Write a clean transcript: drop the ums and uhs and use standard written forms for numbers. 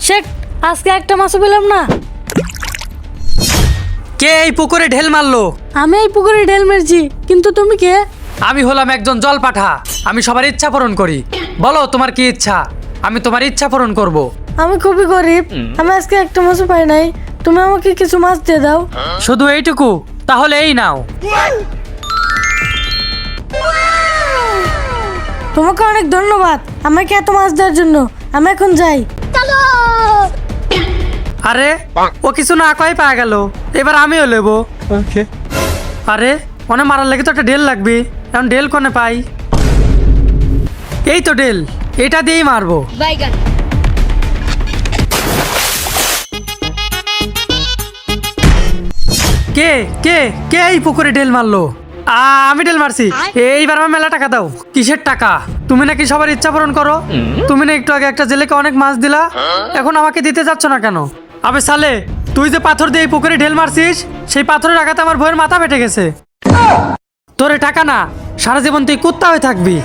শেট, আজকে একটা মাছও পেলাম না। কে এই পুকুরে ঢেল মারলো? আমি এই পুকুরে ঢেল মেরেছি, কিন্তু তুমি কে? আমি হলাম একজন জল পাঠা। আমি সবার ইচ্ছা পূরণ করি। বলো তোমার কি ইচ্ছা, আমি তোমার ইচ্ছা পূরণ করব। আমি খুবই গরিব, আমি আজকে একটা মাছও পাই নাই। তুমি আমাকে কিছু মাছ দিয়ে দাও। শুধু এইটুকু? তাহলে এই নাও। তোমাকে অনেক ধন্যবাদ আমাকে এত মাছ দেওয়ার জন্য। আমি এখন যাই। আরে ও কিছু না কয় পাওয়া গেল, এবার আমিও নেব। আরে অনেক মারার লাগে তো একটা ঢেল লাগবে, এখন ঢেল কোনে পাই? এই তো ঢেল, এটা দিয়েই মারবো। কে কে কে এই পুকুরে ঢেল মারলো? আমি ঢেল মারছি। এইবার আমার মেলা টাকা দাও। কিসের টাকা? তুমি নাকি সবার ইচ্ছা পূরণ করো। তুমি না একটু আগে একটা জেলেকে অনেক মাছ দিলা, এখন আমাকে দিতে যাচ্ছ না কেন? আবে সালে, তুই যে পাথর দিয়ে এই পুকুরে ঢেল মারছিস, সেই পাথরের আঘাতে আমার বইয়ের মাথা ফেটে গেছে। তোরে টাকা না, সারা জীবন তুই কুত্তা হয়ে থাকবি।